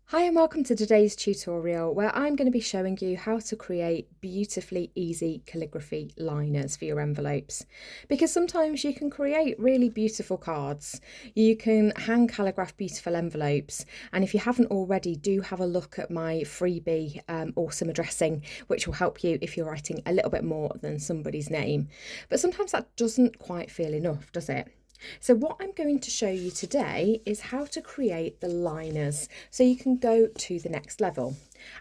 Hi and welcome to today's tutorial where I'm going to be showing you how to create beautifully easy calligraphy liners for your envelopes. Because sometimes you can create really beautiful cards, you can hand calligraph beautiful envelopes, and if you haven't already, do have a look at my freebie awesome addressing, which will help you if you're writing a little bit more than somebody's name. But sometimes that doesn't quite feel enough, does it? So what I'm going to show you today is how to create the liners so you can go to the next level.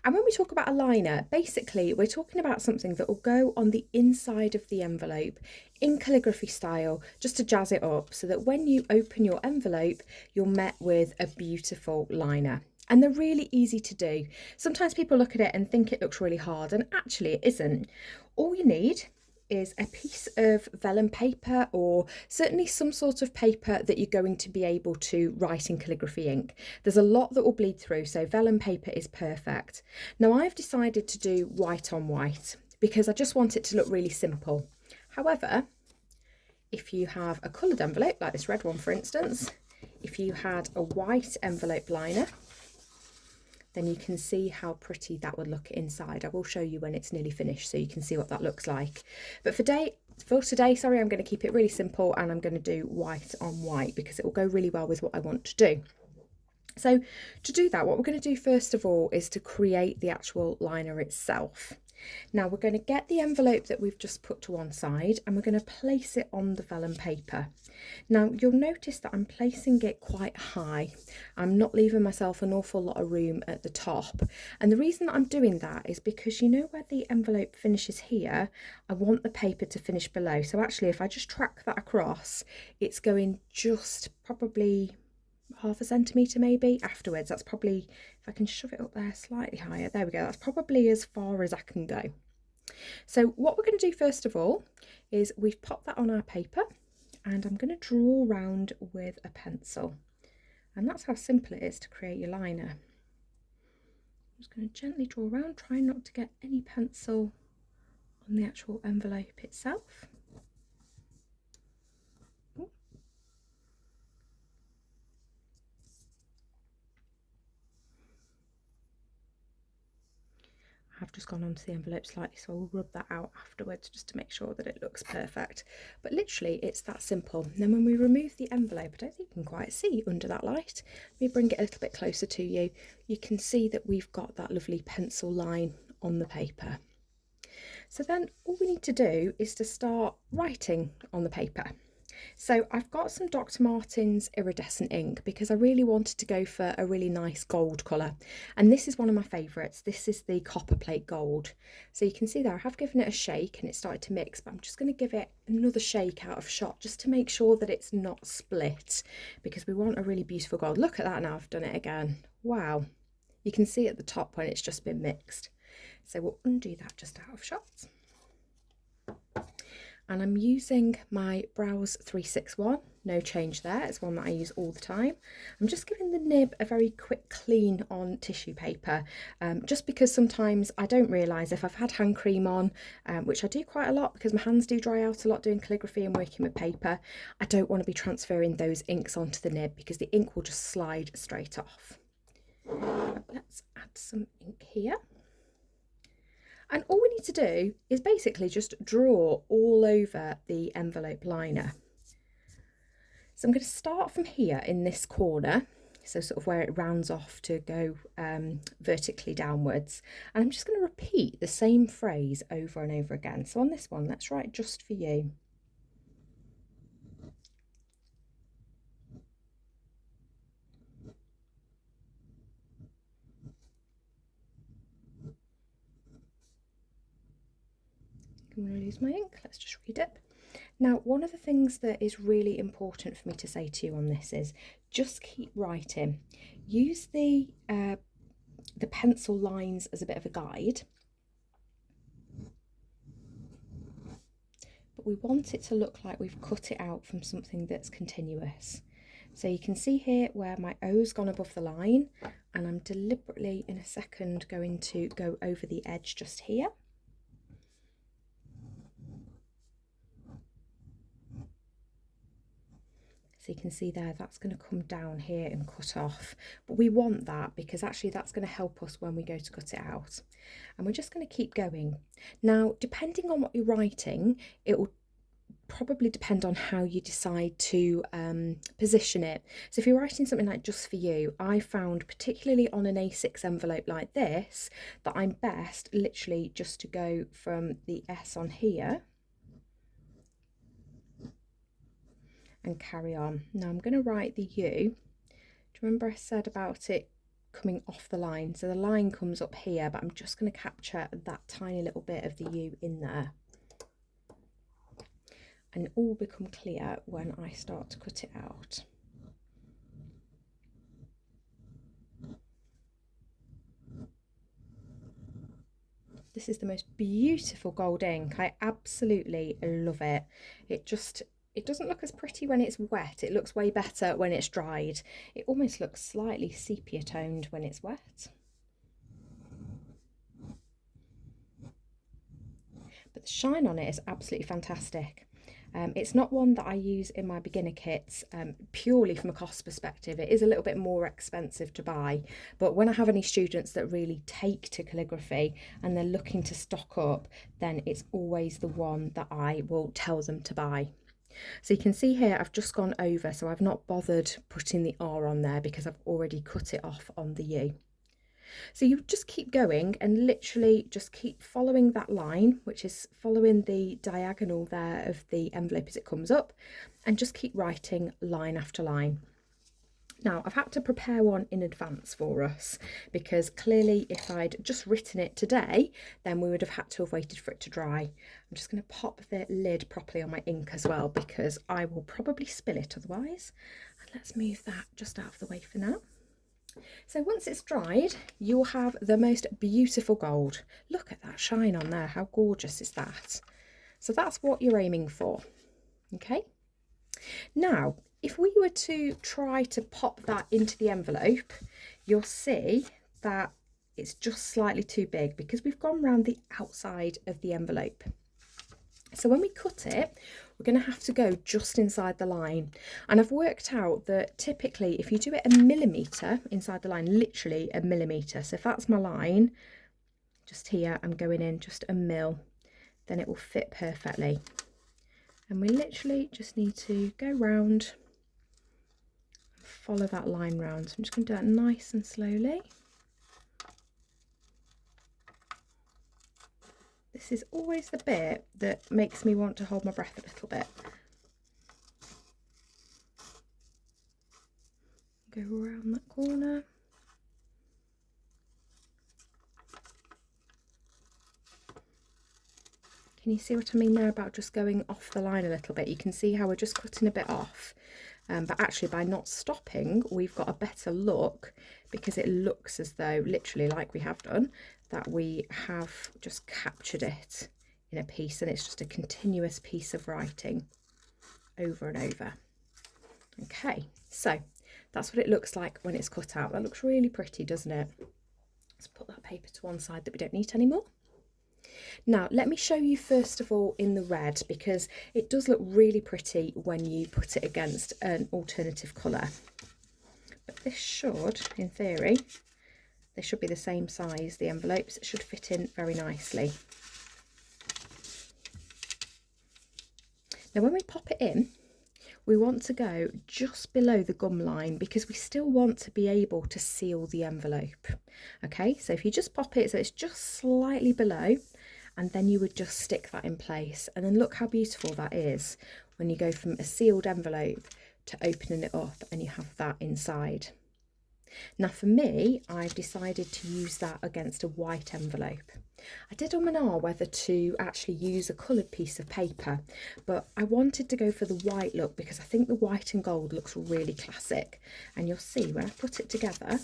And when we talk about a liner, basically we're talking about something that will go on the inside of the envelope in calligraphy style, just to jazz it up so that when you open your envelope, you're met with a beautiful liner. And they're really easy to do. Sometimes people look at it and think it looks really hard, and actually it isn't. All you need is a piece of vellum paper, or certainly some sort of paper that you're going to be able to write in calligraphy ink. There's a lot that will bleed through, so vellum paper is perfect. Now I've decided to do white on white because I just want it to look really simple. However, if you have a coloured envelope, like this red one for instance, if you had a white envelope liner, then you can see how pretty that would look inside. I will show you when it's nearly finished so you can see what that looks like. But for today, sorry, I'm going to keep it really simple and I'm going to do white on white because it will go really well with what I want to do. So to do that, what we're going to do first of all is to create the actual liner itself. Now we're going to get the envelope that we've just put to one side and we're going to place it on the vellum paper. Now you'll notice that I'm placing it quite high. I'm not leaving myself an awful lot of room at the top. And the reason that I'm doing that is because you know where the envelope finishes here, I want the paper to finish below. So actually if I just track that across, it's going just probably half a centimetre maybe afterwards. That's probably, if I can shove it up there slightly higher, there we go, that's probably as far as I can go. So what we're going to do first of all is we've popped that on our paper and I'm going to draw around with a pencil, and that's how simple it is to create your liner. I'm just going to gently draw around, try not to get any pencil on the actual envelope itself. I've just gone onto the envelope slightly, so I'll rub that out afterwards just to make sure that it looks perfect. But literally it's that simple. And then when we remove the envelope, I don't think you can quite see under that light. Let me bring it a little bit closer to you. You can see that we've got that lovely pencil line on the paper. So then all we need to do is to start writing on the paper. So I've got some Dr. Martens iridescent ink because I really wanted to go for a really nice gold colour, and this is one of my favourites. This is the copper plate gold. So you can see there I have given it a shake and it started to mix, but I'm just going to give it another shake out of shot just to make sure that it's not split, because we want a really beautiful gold. Look at that, now I've done it again. Wow, you can see at the top when it's just been mixed. So we'll undo that just out of shot. And I'm using my Browse 361, no change there, it's one that I use all the time. I'm just giving the nib a very quick clean on tissue paper, just because sometimes I don't realise if I've had hand cream on, which I do quite a lot because my hands do dry out a lot doing calligraphy and working with paper. I don't want to be transferring those inks onto the nib because the ink will just slide straight off. Let's add some ink here. And all we need to do is basically just draw all over the envelope liner. So I'm going to start from here in this corner, so sort of where it rounds off to go vertically downwards. And I'm just going to repeat the same phrase over and over again. So on this one, let's write just for you. I'm going to lose my ink, let's just redip. Now, one of the things that is really important for me to say to you on this is just keep writing. Use the pencil lines as a bit of a guide, but we want it to look like we've cut it out from something that's continuous. So you can see here where my O's gone above the line, and I'm deliberately in a second going to go over the edge just here. So you can see there, that's going to come down here and cut off. But we want that because actually that's going to help us when we go to cut it out. And we're just going to keep going. Now, depending on what you're writing, it will probably depend on how you decide to position it. So if you're writing something like just for you, I found particularly on an A6 envelope like this, that I'm best literally just to go from the S on here and carry on. Now I'm going to write the U. Do you remember I said about it coming off the line? So the line comes up here, but I'm just going to capture that tiny little bit of the U in there. And it all become clear when I start to cut it out. This is the most beautiful gold ink. I absolutely love it. It doesn't look as pretty when it's wet. It looks way better when it's dried. It almost looks slightly sepia toned when it's wet. But the shine on it is absolutely fantastic. It's not one that I use in my beginner kits purely from a cost perspective. It is a little bit more expensive to buy, but when I have any students that really take to calligraphy and they're looking to stock up, then it's always the one that I will tell them to buy. So you can see here I've just gone over, so I've not bothered putting the R on there because I've already cut it off on the U. So you just keep going and literally just keep following that line, which is following the diagonal there of the envelope as it comes up, and just keep writing line after line. Now I've had to prepare one in advance for us because clearly if I'd just written it today, then we would have had to have waited for it to dry. I'm just going to pop the lid properly on my ink as well because I will probably spill it otherwise. And let's move that just out of the way for now. So once it's dried, you'll have the most beautiful gold. Look at that shine on there. How gorgeous is that? So that's what you're aiming for. Okay. Now, if we were to try to pop that into the envelope, you'll see that it's just slightly too big because we've gone around the outside of the envelope. So when we cut it, we're going to have to go just inside the line. And I've worked out that typically if you do it a millimetre inside the line, literally a millimetre, so if that's my line, just here, I'm going in just a mil, then it will fit perfectly. And we literally just need to go round and follow that line round. So I'm just going to do that nice and slowly. This is always the bit that makes me want to hold my breath a little bit. Go around that corner. Can you see what I mean there about just going off the line a little bit? You can see how we're just cutting a bit off. But actually by not stopping, we've got a better look because it looks as though, literally like we have done, that we have just captured it in a piece, and it's just a continuous piece of writing over and over. Okay, so that's what it looks like when it's cut out. That looks really pretty, doesn't it? Let's put that paper to one side that we don't need anymore. Now let me show you first of all in the red, because it does look really pretty when you put it against an alternative colour. But this should, in theory, they should be the same size, the envelopes. It should fit in very nicely. Now when we pop it in, we want to go just below the gum line because we still want to be able to seal the envelope. Okay, so if you just pop it so it's just slightly below, and then you would just stick that in place, and then look how beautiful that is when you go from a sealed envelope to opening it up and you have that inside. Now for me, I've decided to use that against a white envelope. I did and ah whether to actually use a coloured piece of paper, but I wanted to go for the white look because I think the white and gold looks really classic. And you'll see when I put it together,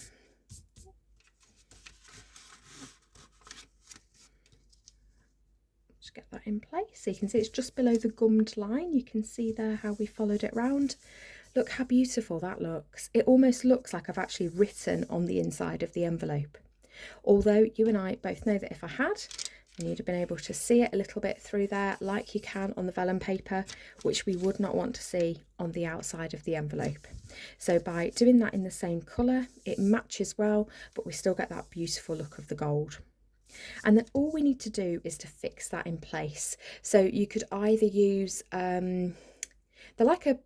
just get that in place. So you can see it's just below the gummed line. You can see there how we followed it round. Look how beautiful that looks. It almost looks like I've actually written on the inside of the envelope. Although you and I both know that if I had, And you'd have been able to see it a little bit through there like you can on the vellum paper, which we would not want to see on the outside of the envelope. So by doing that in the same colour, it matches well, but we still get that beautiful look of the gold. And then all we need to do is to fix that in place. So you could either use, they're like a,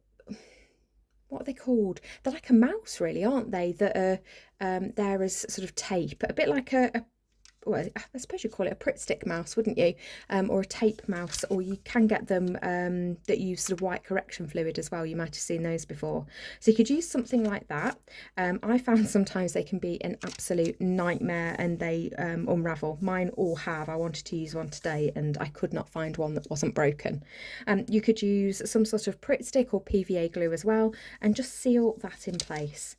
what are they called? They're like a mouse really, aren't they? That are there as sort of tape, a bit like well, I suppose you'd call it a Pritt stick mouse, wouldn't you? Or a tape mouse, or you can get them that use sort of white correction fluid as well. You might have seen those before. So you could use something like that. I found sometimes they can be an absolute nightmare and they unravel. Mine all have. I wanted to use one today and I could not find one that wasn't broken. You could use some sort of Pritt stick or PVA glue as well and just seal that in place.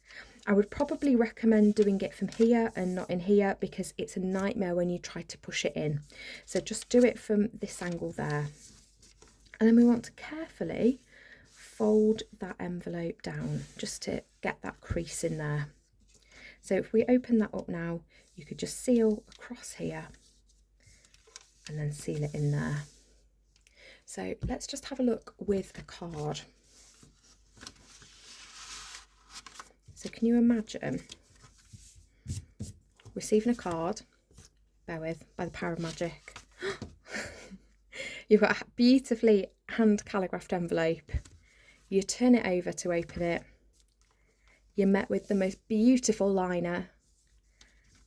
I would probably recommend doing it from here and not in here because it's a nightmare when you try to push it in. So just do it from this angle there. And then we want to carefully fold that envelope down just to get that crease in there. So if we open that up now, you could just seal across here and then seal it in there. So let's just have a look with a card. So can you imagine receiving a card, bear with, by the power of magic. You've got a beautifully hand calligraphed envelope. You turn it over to open it. You're met with the most beautiful liner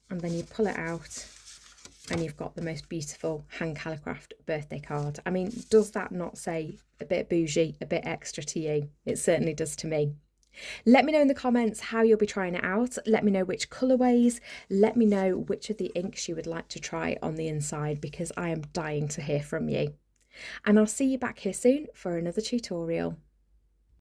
and then you pull it out and you've got the most beautiful hand calligraphed birthday card. I mean, does that not say a bit bougie, a bit extra to you? It certainly does to me. Let me know in the comments how you'll be trying it out. Let me know which colourways. Let me know which of the inks you would like to try on the inside because I am dying to hear from you. And I'll see you back here soon for another tutorial.